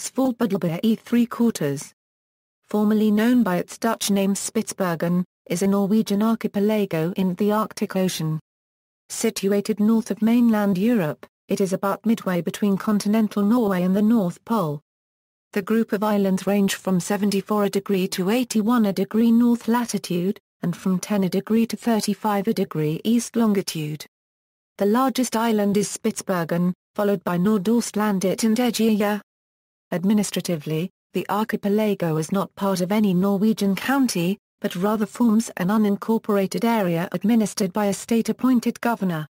Svalbard lbɑːɾ 3/4. Formerly known by its Dutch name Spitsbergen, is a Norwegian archipelago in the Arctic Ocean. Situated north of mainland Europe, it is about midway between continental Norway and the North Pole. The group of islands range from 74° to 81° north latitude, and from 10° to 35° east longitude. The largest island is Spitsbergen, followed by Nordaustlandet and Edgeøya. Administratively, the archipelago is not part of any Norwegian county, but rather forms an unincorporated area administered by a state-appointed governor.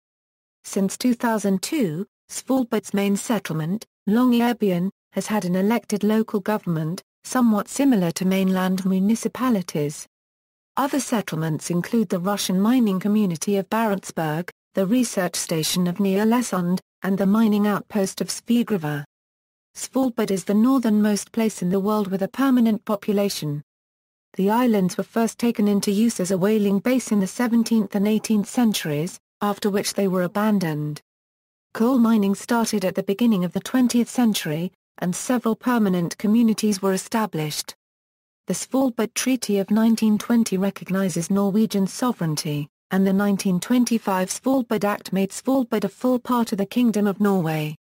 Since 2002, Svalbard's main settlement, Longyearbyen, has had an elected local government, somewhat similar to mainland municipalities. Other settlements include the Russian mining community of Barentsburg, the research station of Ny-Ålesund, and the mining outpost of Sveagruva. Svalbard is the northernmost place in the world with a permanent population. The islands were first taken into use as a whaling base in the 17th and 18th centuries, after which they were abandoned. Coal mining started at the beginning of the 20th century, and several permanent communities were established. The Svalbard Treaty of 1920 recognizes Norwegian sovereignty, and the 1925 Svalbard Act made Svalbard a full part of the Kingdom of Norway.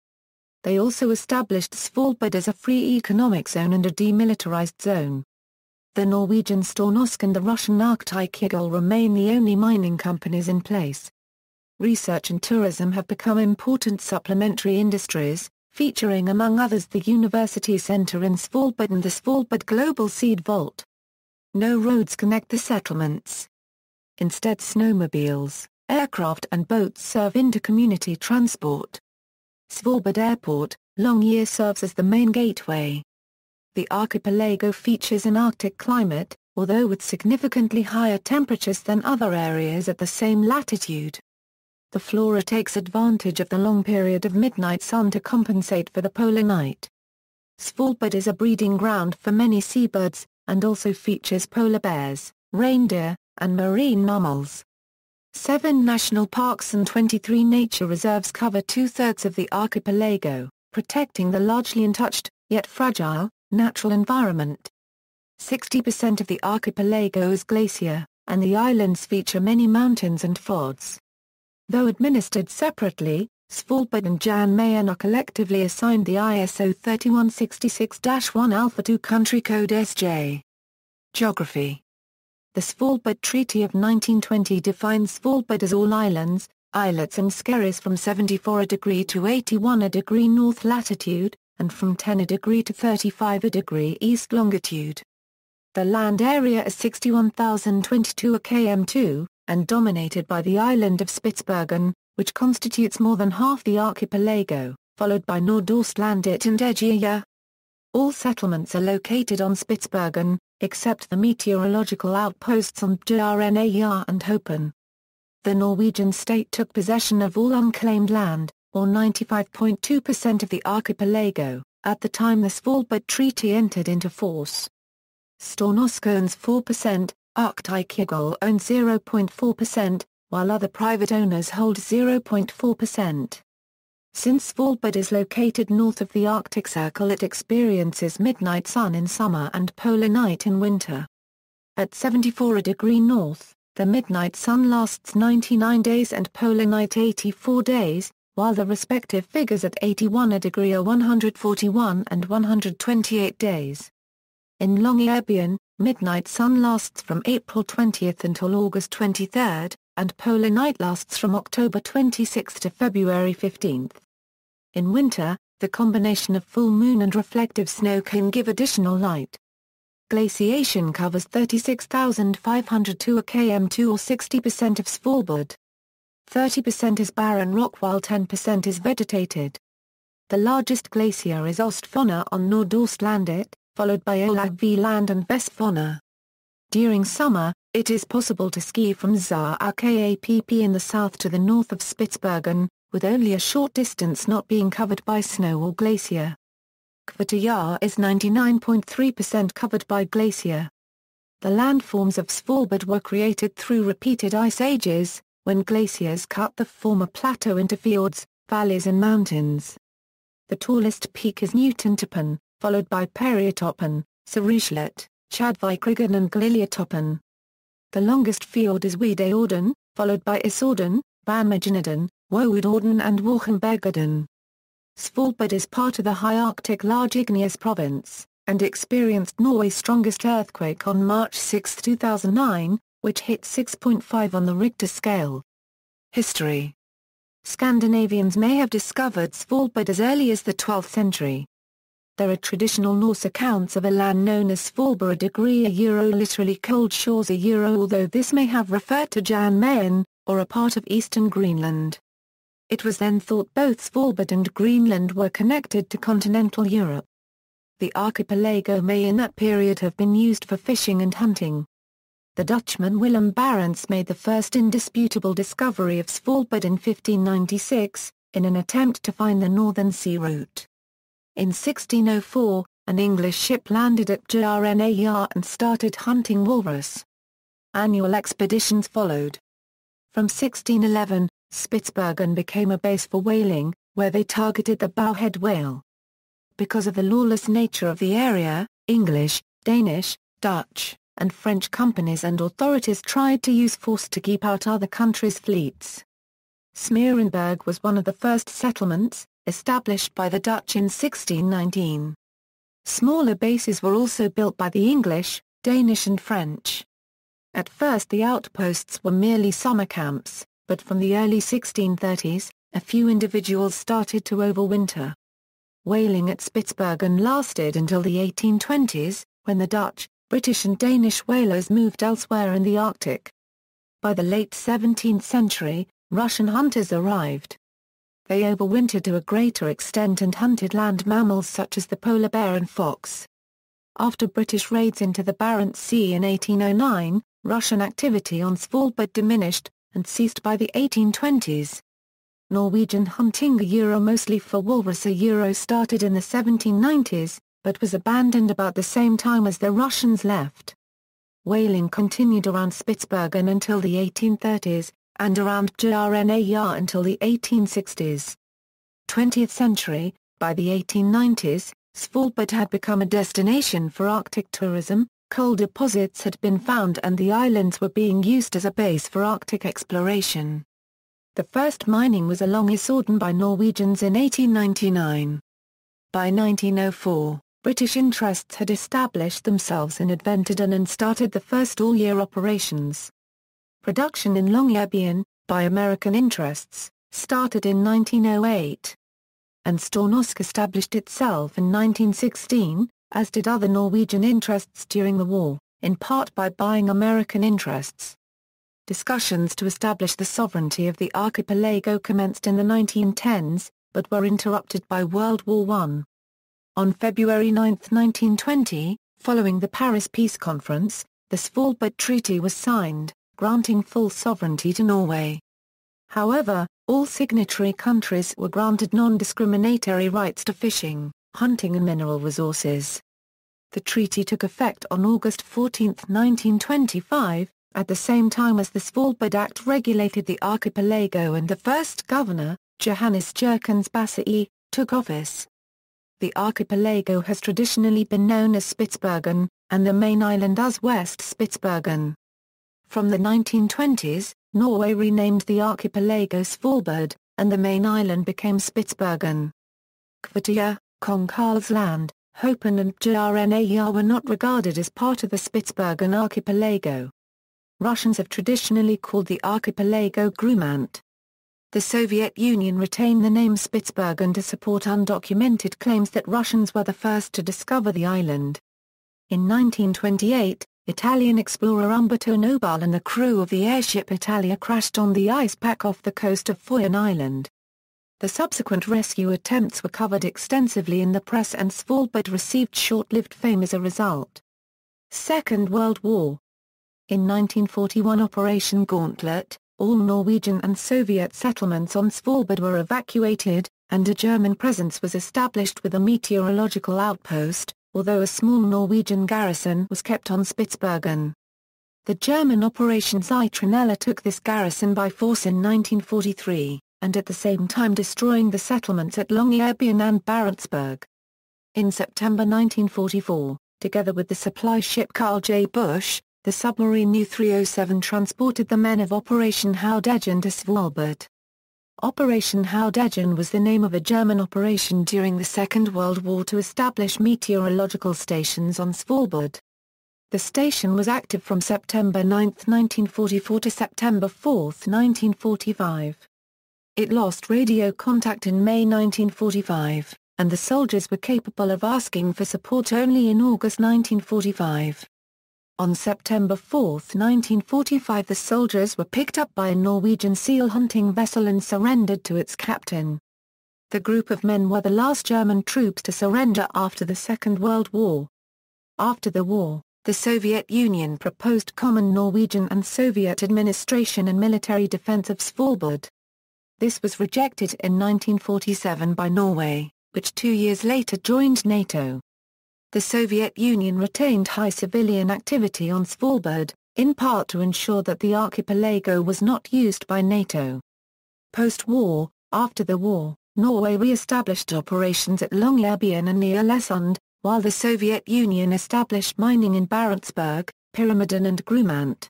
They also established Svalbard as a free economic zone and a demilitarized zone. The Norwegian ษۇɑ and the Russian Árchipelago remain the only mining companies in place. Research and tourism have become important supplementary industries, featuring among others the University Center in Svalbard and the Svalbard Global Seed Vault. No roads connect the settlements. Instead, snowmobiles, aircraft and boats serve inter-community transport. Svalbard Airport, Longyearbyen, serves as the main gateway. The archipelago features an Arctic climate, although with significantly higher temperatures than other areas at the same latitude. The flora takes advantage of the long period of midnight sun to compensate for the polar night. Svalbard is a breeding ground for many seabirds, and also features polar bears, reindeer, and marine mammals. 7 national parks and 23 nature reserves cover 2/3 of the archipelago, protecting the largely untouched, yet fragile, natural environment. 60% of the archipelago is glacier, and the islands feature many mountains and fjords. Though administered separately, Svalbard and Jan Mayen are collectively assigned the ISO 3166-1 Alpha 2 country code SJ. Geography. The Svalbard Treaty of 1920 defines Svalbard as all islands, islets and skerries from 74° to 81° north latitude, and from 10° to 35° east longitude. The land area is 61,022 km2, and dominated by the island of Spitsbergen, which constitutes more than half the archipelago, followed by Nordaustlandet and Edgeøya. All settlements are located on Spitsbergen, except the meteorological outposts on ɓɑːɾ and Hopen. The Norwegian state took possession of all unclaimed land, or 95.2% of the archipelago, at the time the Svalbard Treaty entered into force. ษۇɑ owns 4%, archipelago owns 0.4%, while other private owners hold 0.4%. Since Svalbard is located north of the Arctic Circle, it experiences midnight sun in summer and polar night in winter. At 74° north, the midnight sun lasts 99 days and polar night 84 days, while the respective figures at 81° are 141 and 128 days. In Longyearbyen, midnight sun lasts from April 20 until August 23, and polar night lasts from October 26 to February 15. In winter, the combination of full moon and reflective snow can give additional light. Glaciation covers 36,502 km2 or 60% of Svalbard. 30% is barren rock while 10% is vegetated. The largest glacier is åsfjorden on Nordaustlandet, followed by ølvland and Vestfjorden. During summer, it is possible to ski from ษʋɑ in the south to the north of Spitsbergen, with only a short distance not being covered by snow or glacier. Árchipelago is 99.3% covered by glacier. The landforms of Svalbard were created through repeated ice ages, when glaciers cut the former plateau into fjords, valleys and mountains. The tallest peak is Newtontoppen, followed by Periatoppen, Sarislet, Chadvikrigan and Gliliatoppen. The longest fjord is Wiedeorden, followed by Isorden, Bamaginaden, Woewoedorden and Wochenbergaden. Svalbard is part of the High Arctic Large Igneous Province, and experienced Norway's strongest earthquake on March 6, 2009, which hit 6.5 on the Richter scale. History. Scandinavians may have discovered Svalbard as early as the 12th century. There are traditional Norse accounts of a land known as Svalbard literally cold shores although this may have referred to Jan Mayen, or a part of eastern Greenland. It was then thought both Svalbard and Greenland were connected to continental Europe. The archipelago may in that period have been used for fishing and hunting. The Dutchman Willem Barents made the first indisputable discovery of Svalbard in 1596, in an attempt to find the northern sea route. In 1604, an English ship landed at ʻsʋɑ and started hunting walrus. Annual expeditions followed. From 1611, Spitsbergen became a base for whaling, where they targeted the bowhead whale. Because of the lawless nature of the area, English, Danish, Dutch, and French companies and authorities tried to use force to keep out other countries' fleets. Smeerenberg was one of the first settlements, established by the Dutch in 1619. Smaller bases were also built by the English, Danish and French. At first the outposts were merely summer camps, but from the early 1630s, a few individuals started to overwinter. Whaling at Spitsbergen lasted until the 1820s, when the Dutch, British and Danish whalers moved elsewhere in the Arctic. By the late 17th century, Russian hunters arrived. They overwintered to a greater extent and hunted land mammals such as the polar bear and fox. After British raids into the Barents Sea in 1809, Russian activity on Svalbard diminished, and ceased by the 1820s. Norwegian hunting mostly for walrus started in the 1790s, but was abandoned about the same time as the Russians left. Whaling continued around Spitsbergen until the 1830s, and around ʻsʋɑ until the 1860s. 20th century, by the 1890s, Svalbard had become a destination for Arctic tourism, coal deposits had been found and the islands were being used as a base for Arctic exploration. The first mining was along Isorden by Norwegians in 1899. By 1904, British interests had established themselves in Edventiden and started the first all-year operations. Production in Longyearbyen, by American interests, started in 1908. And Stornorsk established itself in 1916, as did other Norwegian interests during the war, in part by buying American interests. Discussions to establish the sovereignty of the archipelago commenced in the 1910s, but were interrupted by World War I. On February 9, 1920, following the Paris Peace Conference, the Svalbard Treaty was signed, granting full sovereignty to Norway. However, all signatory countries were granted non-discriminatory rights to fishing, hunting and mineral resources. The treaty took effect on August 14, 1925, at the same time as the Svalbard Act regulated the archipelago and the first governor, Johannes Jerkens Basse, took office. The archipelago has traditionally been known as Spitsbergen, and the main island as West Spitsbergen. From the 1920s, Norway renamed the archipelago Svalbard, and the main island became Spitsbergen. Kvartøya, Kong Karl's Land, Hopen and ʻsʋɑ were not regarded as part of the Spitsbergen archipelago. Russians have traditionally called the archipelago Grumant. The Soviet Union retained the name Spitsbergen to support undocumented claims that Russians were the first to discover the island. In 1928, Italian explorer Umberto Nobile and the crew of the airship Italia crashed on the ice pack off the coast of Foyen Island. The subsequent rescue attempts were covered extensively in the press and Svalbard received short-lived fame as a result. Second World War. In 1941 Operation Gauntlet, all Norwegian and Soviet settlements on Svalbard were evacuated, and a German presence was established with a meteorological outpost, although a small Norwegian garrison was kept on Spitsbergen. The German Operation Citronella took this garrison by force in 1943, and at the same time destroying the settlements at Longyearbyen and Barentsburg. In September 1944, together with the supply ship Carl J. Bush, the submarine U-307 transported the men of Operation Houdegen to Svalbard. Operation Houdegen was the name of a German operation during the Second World War to establish meteorological stations on Svalbard. The station was active from September 9, 1944 to September 4, 1945. It lost radio contact in May 1945, and the soldiers were capable of asking for support only in August 1945. On September 4, 1945, the soldiers were picked up by a Norwegian seal hunting vessel and surrendered to its captain. The group of men were the last German troops to surrender after the Second World War. After the war, the Soviet Union proposed common Norwegian and Soviet administration and military defense of Svalbard. This was rejected in 1947 by Norway, which 2 years later joined NATO. The Soviet Union retained high civilian activity on Svalbard, in part to ensure that the archipelago was not used by NATO. Post-war, after the war, Norway re-established operations at Longyearbyen and Ny-Ålesund, while the Soviet Union established mining in Barentsburg, Pyramiden and Grumant.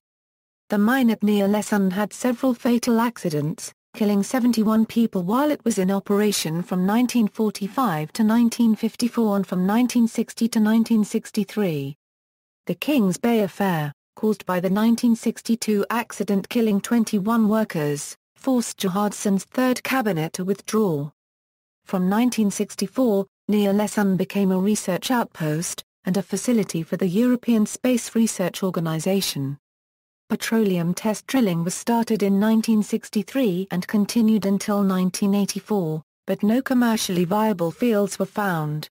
The mine at Ny-Ålesund had several fatal accidents, killing 71 people while it was in operation from 1945 to 1954 and from 1960 to 1963. The Kings Bay Affair, caused by the 1962 accident killing 21 workers, forced Johansson's third cabinet to withdraw. From 1964, Ny-Ålesund became a research outpost, and a facility for the European Space Research Organization. Petroleum test drilling was started in 1963 and continued until 1984, but no commercially viable fields were found.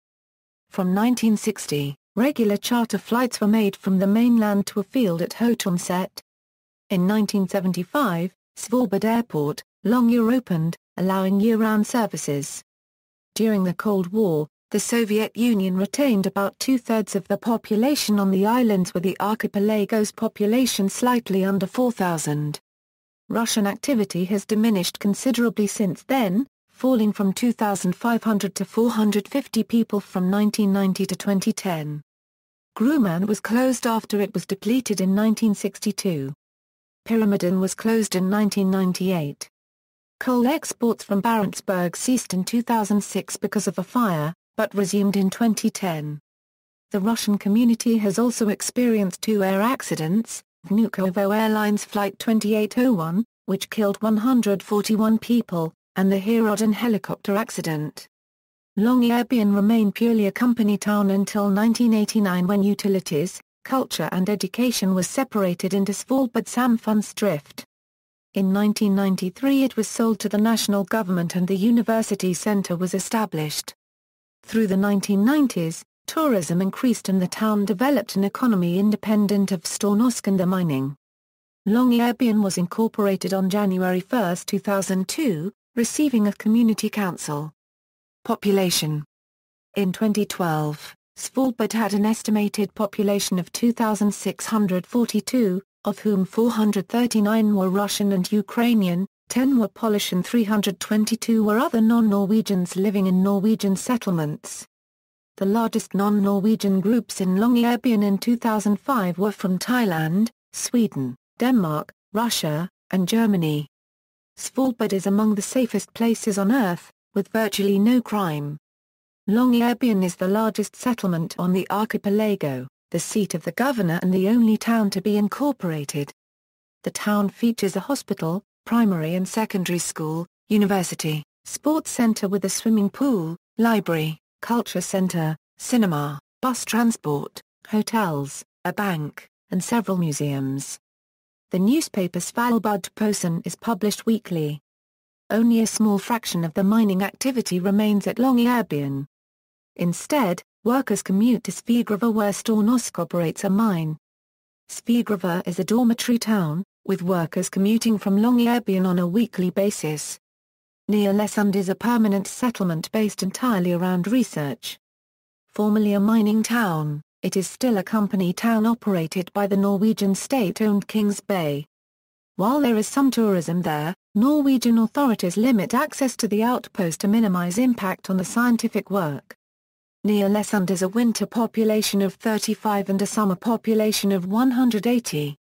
From 1960, regular charter flights were made from the mainland to a field at Hotonset. In 1975, Svalbard Airport, Longyearbyen opened, allowing year-round services. During the Cold War, the Soviet Union retained about two-thirds of the population on the islands, with the archipelago's population slightly under 4,000. Russian activity has diminished considerably since then, falling from 2,500 to 450 people from 1990 to 2010. Grumant was closed after it was depleted in 1962. Pyramiden was closed in 1998. Coal exports from Barentsburg ceased in 2006 because of a fire, but resumed in 2010. The Russian community has also experienced two air accidents: Vnukovo Airlines Flight 2801, which killed 141 people, and the Herodin helicopter accident. Longyearbyen remained purely a company town until 1989, when utilities, culture and education was separated into Svalbard Samfunnsdrift. In 1993 it was sold to the national government and the university centre was established. Through the 1990s, tourism increased and the town developed an economy independent of Stornorskanda mining. Longyearbyen was incorporated on January 1, 2002, receiving a community council. Population. In 2012, Svalbard had an estimated population of 2,642, of whom 439 were Russian and Ukrainian, 10 were Polish and 322 were other non-Norwegians living in Norwegian settlements. The largest non-Norwegian groups in Longyearbyen in 2005 were from Thailand, Sweden, Denmark, Russia, and Germany. Svalbard is among the safest places on Earth, with virtually no crime. Longyearbyen is the largest settlement on the archipelago, the seat of the governor and the only town to be incorporated. The town features a hospital, primary and secondary school, university, sports center with a swimming pool, library, culture center, cinema, bus transport, hotels, a bank, and several museums. The newspaper Svalbardposten is published weekly. Only a small fraction of the mining activity remains at Longyearbyen. Instead, workers commute to Sveagruva, where Stornorsk operates a mine. Sveagruva is a dormitory town, with workers commuting from Longyearbyen on a weekly basis. Ny-Ålesund is a permanent settlement based entirely around research. Formerly a mining town, it is still a company town operated by the Norwegian state-owned Kings Bay. While there is some tourism there, Norwegian authorities limit access to the outpost to minimize impact on the scientific work. Ny-Ålesund has a winter population of 35 and a summer population of 180.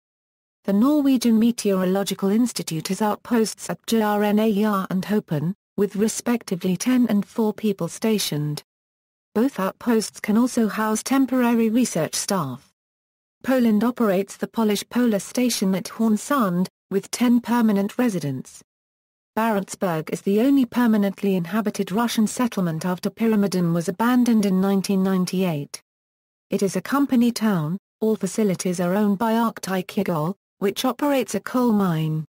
The Norwegian Meteorological Institute has outposts at Barentsburg and Hopen, with respectively 10 and 4 people stationed. Both outposts can also house temporary research staff. Poland operates the Polish Polar Station at Hornsund, with 10 permanent residents. Barentsburg is the only permanently inhabited Russian settlement after Pyramiden was abandoned in 1998. It is a company town. All facilities are owned by ÁRCTIC, which operates a coal mine.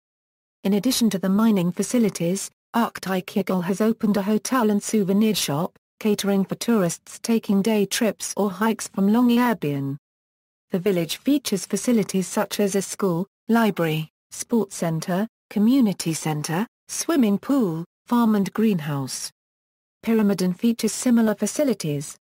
In addition to the mining facilities, ÁRCTIC has opened a hotel and souvenir shop, catering for tourists taking day trips or hikes from Longyearbyen. The village features facilities such as a school, library, sports center, community center, swimming pool, farm and greenhouse. Pyramiden features similar facilities.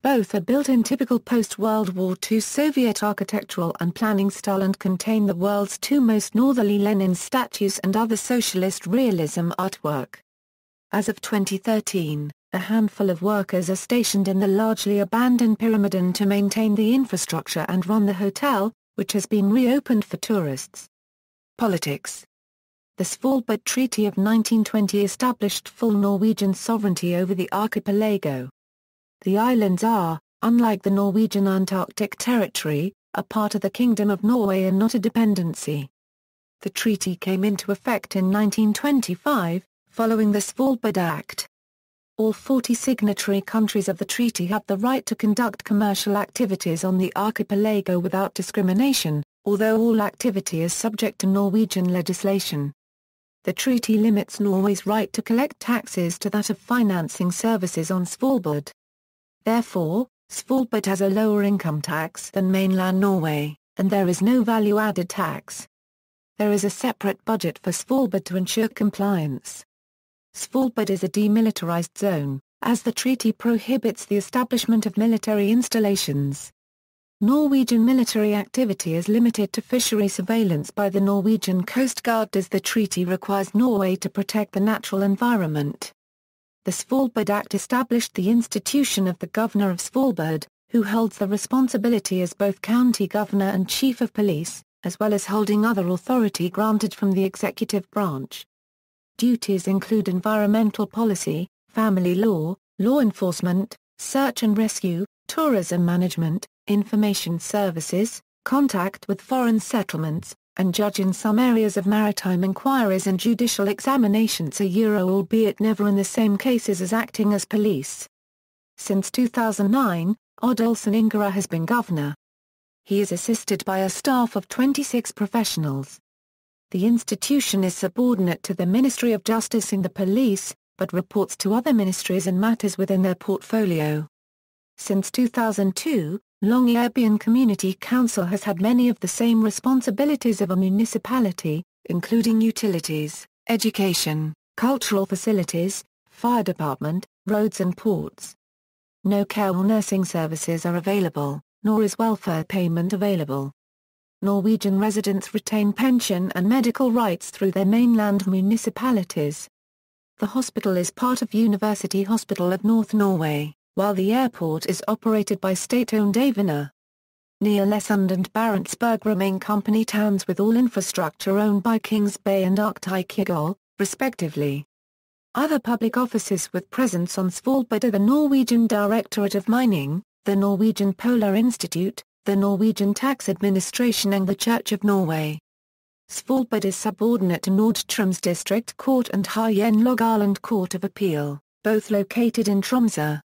Both are built in typical post-World War II Soviet architectural and planning style and contain the world's two most northerly Lenin statues and other socialist realism artwork. As of 2013, a handful of workers are stationed in the largely abandoned Pyramiden to maintain the infrastructure and run the hotel, which has been reopened for tourists. Politics. The Svalbard Treaty of 1920 established full Norwegian sovereignty over the archipelago. The islands are, unlike the Norwegian Antarctic territory, a part of the Kingdom of Norway and not a dependency. The treaty came into effect in 1925, following the Svalbard Act. All 40 signatory countries of the treaty have the right to conduct commercial activities on the archipelago without discrimination, although all activity is subject to Norwegian legislation. The treaty limits Norway's right to collect taxes to that of financing services on Svalbard. Therefore, Svalbard has a lower income tax than mainland Norway, and there is no value-added tax. There is a separate budget for Svalbard to ensure compliance. Svalbard is a demilitarized zone, as the treaty prohibits the establishment of military installations. Norwegian military activity is limited to fishery surveillance by the Norwegian Coast Guard as the treaty requires Norway to protect the natural environment. The Svalbard Act established the institution of the Governor of Svalbard, who holds the responsibility as both county governor and chief of police, as well as holding other authority granted from the executive branch. Duties include environmental policy, family law, law enforcement, search and rescue, tourism management, information services, contact with foreign settlements, and judge in some areas of maritime inquiries and judicial examinations albeit never in the same cases as acting as police. Since 2009, Odd Olsen Ingerø has been governor. He is assisted by a staff of 26 professionals. The institution is subordinate to the Ministry of Justice and the Police, but reports to other ministries and matters within their portfolio. Since 2002, Longyearbyen Community Council has had many of the same responsibilities of a municipality, including utilities, education, cultural facilities, fire department, roads and ports. No care or nursing services are available, nor is welfare payment available. Norwegian residents retain pension and medical rights through their mainland municipalities. The hospital is part of University Hospital of North Norway, while the airport is operated by state-owned Avinor. Ny-Ålesund and Barentsburg remain company towns with all infrastructure owned by Kings Bay and ÁRCTIC, respectively. Other public offices with presence on Svalbard are the Norwegian Directorate of Mining, the Norwegian Polar Institute, the Norwegian Tax Administration and the Church of Norway. Svalbard is subordinate to Nord-Troms District Court and Hålogaland Court of Appeal, both located in Tromsø.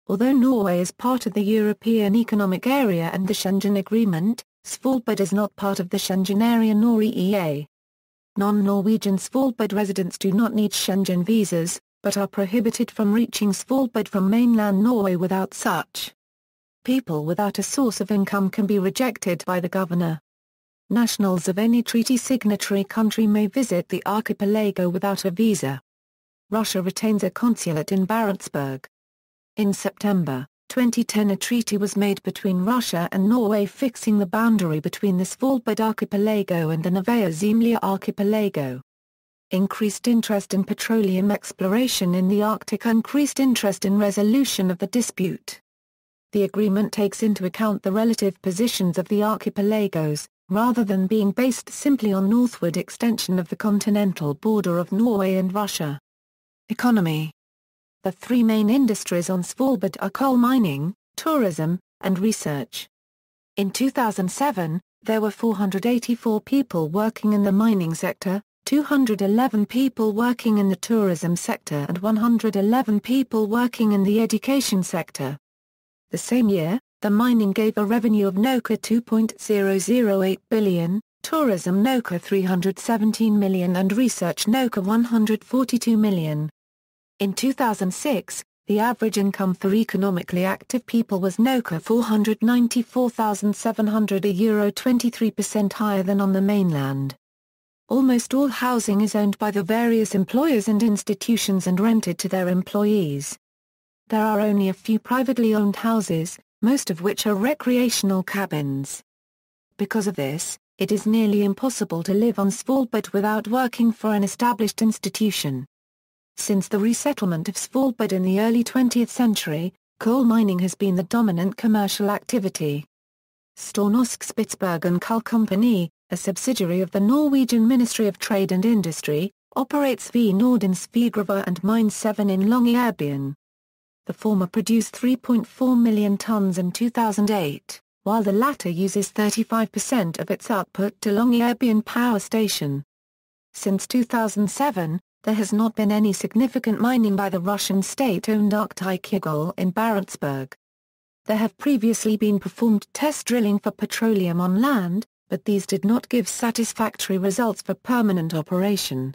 Although Norway is part of the European Economic Area and the Schengen Agreement, Svalbard is not part of the Schengen Area nor EEA. Non-Norwegian Svalbard residents do not need Schengen visas, but are prohibited from reaching Svalbard from mainland Norway without such. People without a source of income can be rejected by the governor. Nationals of any treaty signatory country may visit the archipelago without a visa. Russia retains a consulate in Barentsburg. In September 2010 a treaty was made between Russia and Norway fixing the boundary between the Svalbard archipelago and the Novaya Zemlya archipelago. increased interest in petroleum exploration in the Arctic, increased interest in resolution of the dispute. The agreement takes into account the relative positions of the archipelagos, rather than being based simply on northward extension of the continental border of Norway and Russia. Economy. The three main industries on Svalbard are coal mining, tourism, and research. In 2007, there were 484 people working in the mining sector, 211 people working in the tourism sector and 111 people working in the education sector. The same year, the mining gave a revenue of NOK 2.008 billion, tourism NOK 317 million and research NOK 142 million. In 2006, the average income for economically active people was NOK 494,700, €, 23% higher than on the mainland. Almost all housing is owned by the various employers and institutions and rented to their employees. There are only a few privately owned houses, most of which are recreational cabins. Because of this, it is nearly impossible to live on Svalbard without working for an established institution. Since the resettlement of Svalbard in the early 20th century, coal mining has been the dominant commercial activity. Norsk Spitsbergen Coal Company, a subsidiary of the Norwegian Ministry of Trade and Industry, operates V Nord in Sveagruva and Mine 7 in Longyearbyen. The former produced 3.4 million tons in 2008, while the latter uses 35% of its output to Longyearbyen Power Station. Since 2007, there has not been any significant mining by the Russian state-owned archipelago in Barentsburg. There have previously been performed test drilling for petroleum on land, but these did not give satisfactory results for permanent operation.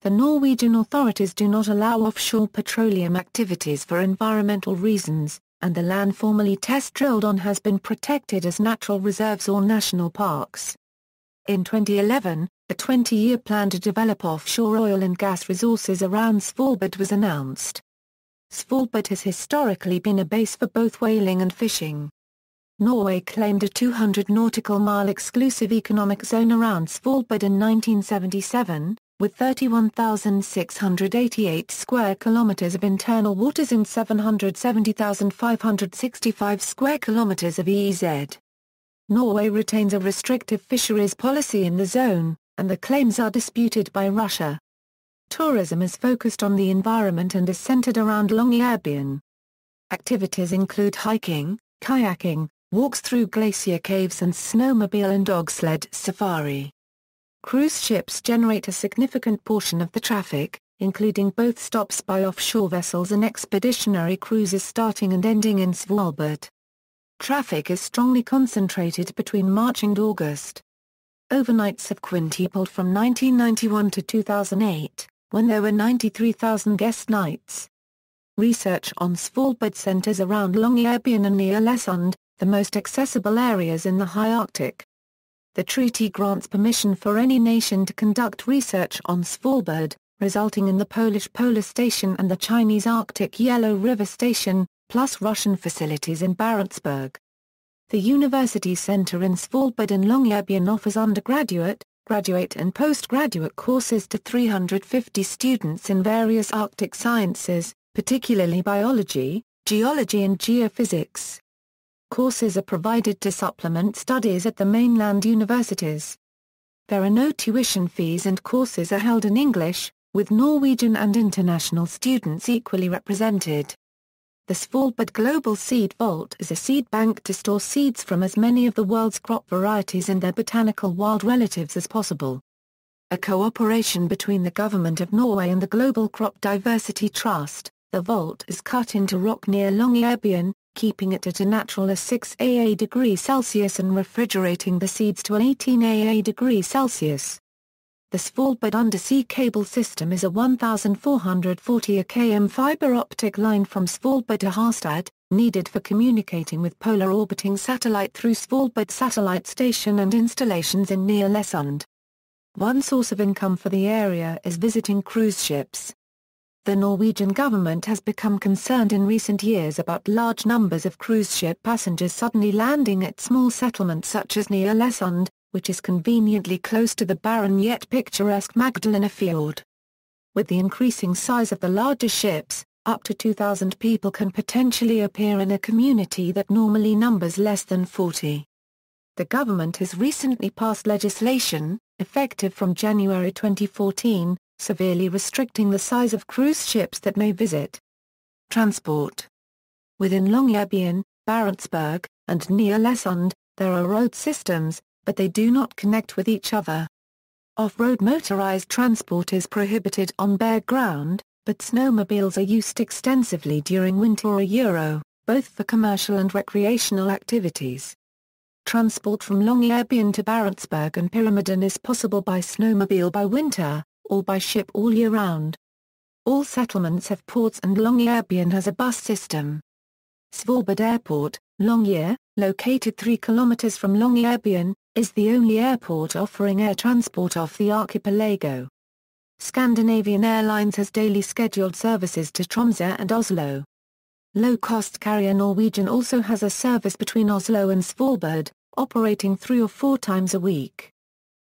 The Norwegian authorities do not allow offshore petroleum activities for environmental reasons, and the land formerly test drilled on has been protected as natural reserves or national parks. In 2011, a 20-year plan to develop offshore oil and gas resources around Svalbard was announced. Svalbard has historically been a base for both whaling and fishing. Norway claimed a 200 nautical mile exclusive economic zone around Svalbard in 1977, with 31,688 square kilometers of internal waters and 770,565 square kilometers of EEZ. Norway retains a restrictive fisheries policy in the zone, and the claims are disputed by Russia. Tourism is focused on the environment and is centered around Longyearbyen. Activities include hiking, kayaking, walks through glacier caves and snowmobile and dog sled safari. Cruise ships generate a significant portion of the traffic, including both stops by offshore vessels and expeditionary cruises starting and ending in Svalbard. Traffic is strongly concentrated between March and August. Overnights have quintupled from 1991 to 2008, when there were 93,000 guest nights. Research on Svalbard centers around Longyearbyen and Ny-Ålesund, the most accessible areas in the high Arctic. The treaty grants permission for any nation to conduct research on Svalbard, resulting in the Polish Polar Station and the Chinese Arctic Yellow River Station, plus Russian facilities in Barentsburg. The University Center in Svalbard and Longyearbyen offers undergraduate, graduate and postgraduate courses to 350 students in various Arctic sciences, particularly biology, geology and geophysics. Courses are provided to supplement studies at the mainland universities. There are no tuition fees and courses are held in English, with Norwegian and international students equally represented. The Svalbard Global Seed Vault is a seed bank to store seeds from as many of the world's crop varieties and their botanical wild relatives as possible. A cooperation between the Government of Norway and the Global Crop Diversity Trust, the vault is cut into rock near Longyearbyen, keeping it at a natural 6 degrees Celsius and refrigerating the seeds to 18 degrees Celsius. The Svalbard undersea cable system is a 1,440 km fiber optic line from Svalbard to Harstad, needed for communicating with polar orbiting satellite through Svalbard Satellite Station and installations in Ny-Ålesund. One source of income for the area is visiting cruise ships. The Norwegian government has become concerned in recent years about large numbers of cruise ship passengers suddenly landing at small settlements such as Ny-Ålesund, which is conveniently close to the barren yet picturesque Magdalena Fjord. With the increasing size of the larger ships, up to 2,000 people can potentially appear in a community that normally numbers less than 40. The government has recently passed legislation, effective from January 2014, severely restricting the size of cruise ships that may visit. Transport. Within Longyearbyen, Barentsburg, and Ny-Ålesund, there are road systems, but they do not connect with each other. Off-road motorized transport is prohibited on bare ground, but snowmobiles are used extensively during winter, both for commercial and recreational activities. Transport from Longyearbyen to Barentsburg and Pyramiden is possible by snowmobile by winter, or by ship all year round. All settlements have ports and Longyearbyen has a bus system. Svalbard Airport, Longyear, located 3 kilometers from Longyearbyen, is the only airport offering air transport off the archipelago. Scandinavian Airlines has daily scheduled services to Tromsø and Oslo. Low-cost carrier Norwegian also has a service between Oslo and Svalbard, operating 3 or 4 times a week.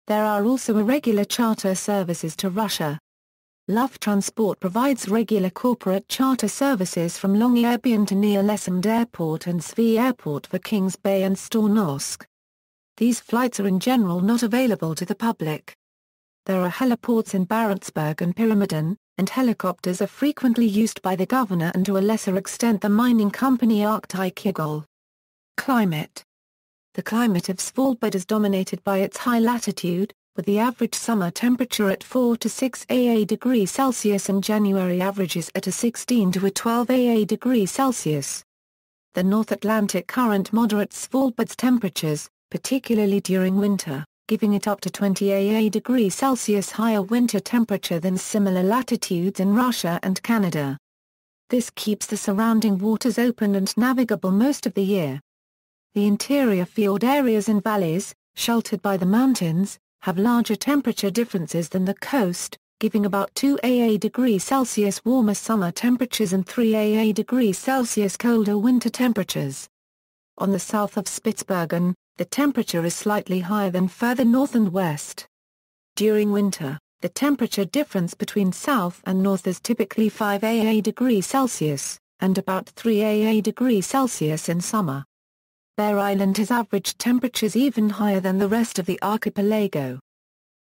There are also irregular charter services to Russia. lbɑːɾ Transport provides regular corporate charter services from Longyearbyen to Ny-Ålesund Airport and Svea Airport for Kings Bay and Stornorsk. These flights are in general not available to the public. There are heliports in Barentsburg and Pyramiden, and helicopters are frequently used by the governor and to a lesser extent the mining company Arctic. Climate. The climate of Svalbard is dominated by its high latitude, with the average summer temperature at 4 to 6 degrees Celsius and January averages at a 16 to a 12 degrees Celsius. The North Atlantic current moderates Svalbard's temperatures, particularly during winter, giving it up to 20 degrees Celsius higher winter temperature than similar latitudes in Russia and Canada. This keeps the surrounding waters open and navigable most of the year. The interior fjord areas and valleys, sheltered by the mountains, have larger temperature differences than the coast, giving about 2 degrees Celsius warmer summer temperatures and 3 degrees Celsius colder winter temperatures. On the south of Spitsbergen, the temperature is slightly higher than further north and west. During winter, the temperature difference between south and north is typically 5 degrees Celsius, and about 3 degrees Celsius in summer. Bear Island has average temperatures even higher than the rest of the archipelago.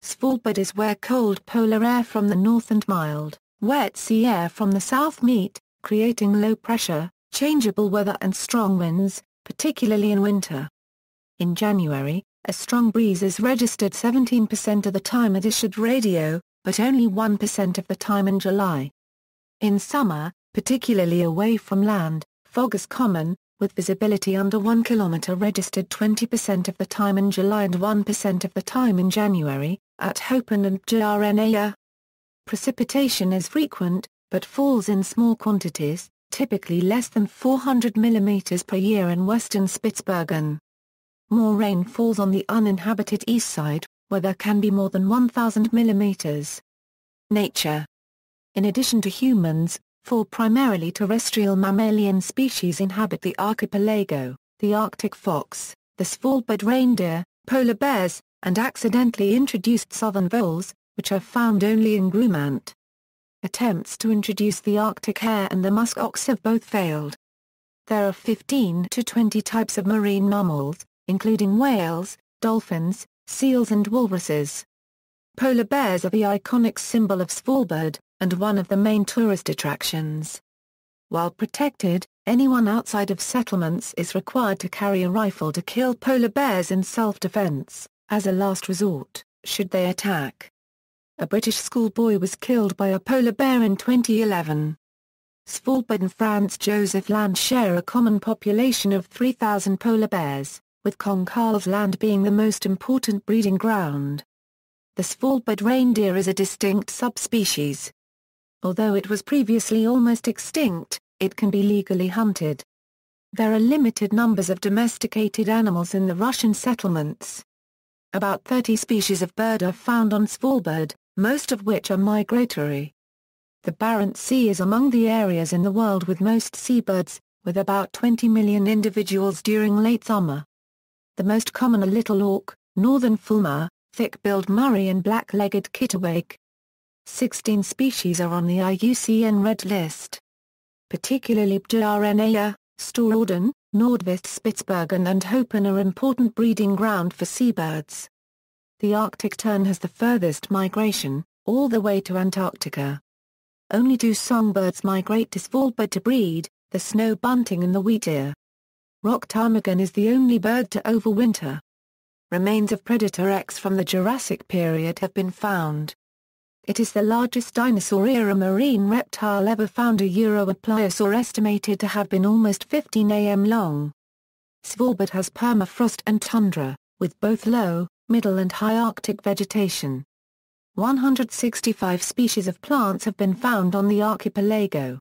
Svalbard is where cold polar air from the north and mild, wet sea air from the south meet, creating low pressure, changeable weather and strong winds, particularly in winter. In January, a strong breeze is registered 17% of the time at Issued Radio, but only 1% of the time in July. In summer, particularly away from land, fog is common, with visibility under 1 kilometer registered 20% of the time in July and 1% of the time in January, at Hopen and Bjørnøya. Precipitation is frequent, but falls in small quantities, typically less than 400 mm per year in western Spitsbergen. More rain falls on the uninhabited east side, where there can be more than 1,000 mm. Nature. In addition to humans, 4 primarily terrestrial mammalian species inhabit the archipelago: the Arctic fox, the Svalbard reindeer, polar bears, and accidentally introduced southern voles, which are found only in Grumant. Attempts to introduce the Arctic hare and the musk ox have both failed. There are 15 to 20 types of marine mammals, including whales, dolphins, seals and walruses. Polar bears are the iconic symbol of Svalbard, and one of the main tourist attractions. While protected, anyone outside of settlements is required to carry a rifle to kill polar bears in self-defense, as a last resort, should they attack. A British schoolboy was killed by a polar bear in 2011. Svalbard and Franz Josef Land share a common population of 3,000 polar bears, with Kongal's Land being the most important breeding ground. The Svalbard reindeer is a distinct subspecies. Although it was previously almost extinct, it can be legally hunted. There are limited numbers of domesticated animals in the Russian settlements. About 30 species of bird are found on Svalbard, most of which are migratory. The Barents Sea is among the areas in the world with most seabirds, with about 20 million individuals during late summer. The most common are little auk, northern fulmar, thick-billed Murray and black-legged kittiwake. 16 species are on the IUCN Red List. Particularly ɓɑːɾ, Stororden, Nordvest Spitsbergen and Hopen are important breeding ground for seabirds. The Arctic tern has the furthest migration, all the way to Antarctica. Only 2 songbirds migrate to Svalbard to breed, the snow bunting and the wheatear. Rock ptarmigan is the only bird to overwinter. Remains of Predator X from the Jurassic period have been found. It is the largest dinosaur-era marine reptile ever found. A pliosaur estimated to have been almost 15 am long. Svalbard has permafrost and tundra, with both low, middle and high Arctic vegetation. 165 species of plants have been found on the archipelago.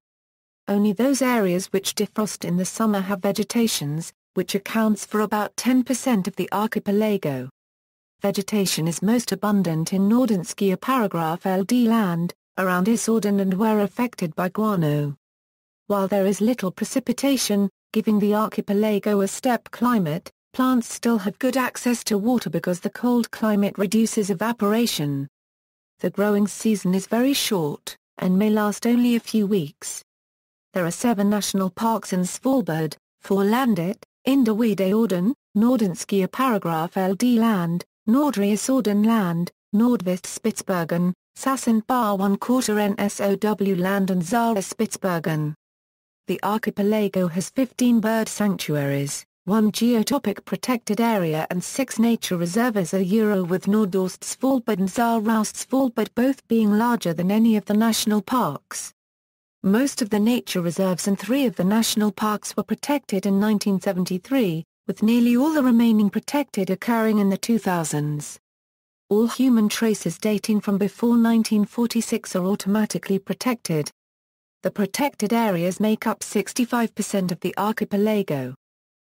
Only those areas which defrost in the summer have vegetations, which accounts for about 10% of the archipelago. Vegetation is most abundant in Nordaustlandet land, around Ísorszán and where affected by guano. While there is little precipitation, giving the archipelago a steppe climate, plants still have good access to water because the cold climate reduces evaporation. The growing season is very short, and may last only a few weeks. There are 7 national parks in Svalbard, Forlandet, Indrevidejorden, Nordaustlandet land, Nordre Ísorszán land, Nordvest Spitsbergen, ßåÄ land and ßʋɑ Spitsbergen. The archipelago has 15 bird sanctuaries, 1 geotopic protected area and 6 nature reserves with Nordaustsvalbard and ßʋɑ both being larger than any of the national parks. Most of the nature reserves and 3 of the national parks were protected in 1973, with nearly all the remaining protected occurring in the 2000s. All human traces dating from before 1946 are automatically protected. The protected areas make up 65% of the archipelago.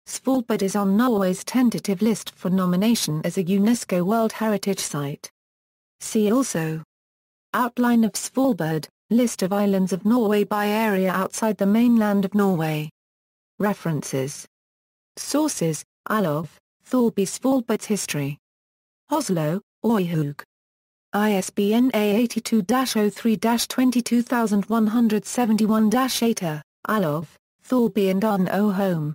Svalbard is on Norway's tentative list for nomination as a UNESCO World Heritage Site. See also: Outline of Svalbard, List of islands of Norway by area outside the mainland of Norway. References. Sources: Olof, Thorby. Svalbard's History. Oslo, Øyhug. ISBN A82-03-22171-8. Olof, Thorby and Arne O. Holm.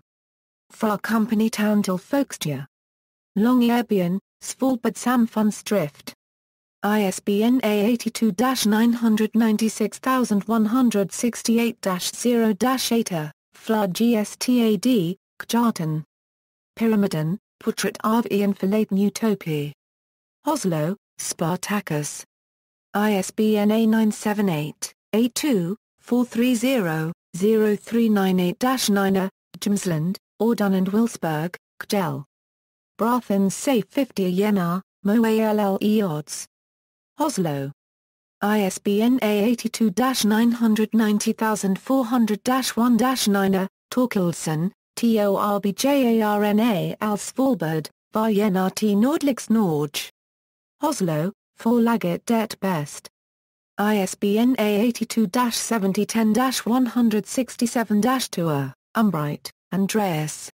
Fra Company Town til Folkestyre. Longyearbyen, Svalbard Samfundsdrift. ISBN A82-996168-0-8. Fra GSTAD, Kjartan. Pyramiden, Portrait av en forlaten utopia. Oslo, Spartacus. ISBN A978-82-430-0398-9. Jamsland, Aardun and Wilsberg, Kjell. Brathens Safe 50 Jenar, Moe Odds. Oslo. ISBN A82-990400-1-9. Torkildsen, Torbjarna al Svalbard, Varjenar til Nordligst Norge. Oslo, Forlaget det Best. ISBN A82-7010-167-2. Umbright, Andreas.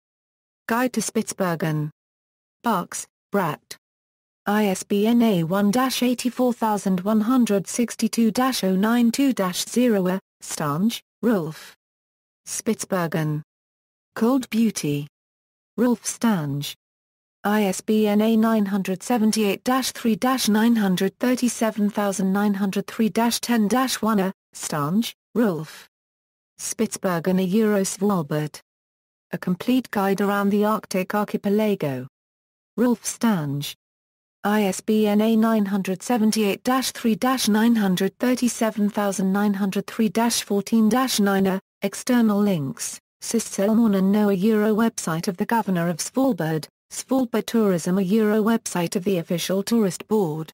Guide to Spitsbergen. Bucks, Brat. ISBN A1-84162-092-0. Stange, Rolf. Spitsbergen. Cold Beauty. Rolf Stange. ISBN A978-3-937903-10-1. Stange, Rolf. Spitsbergen Svalbard. A complete guide around the Arctic archipelago. Rolf Stange. ISBN A978-3-937903-14-9. External links: Sysselmorn and Noah website of the Governor of Svalbard, Svalbard Tourism website of the official tourist board.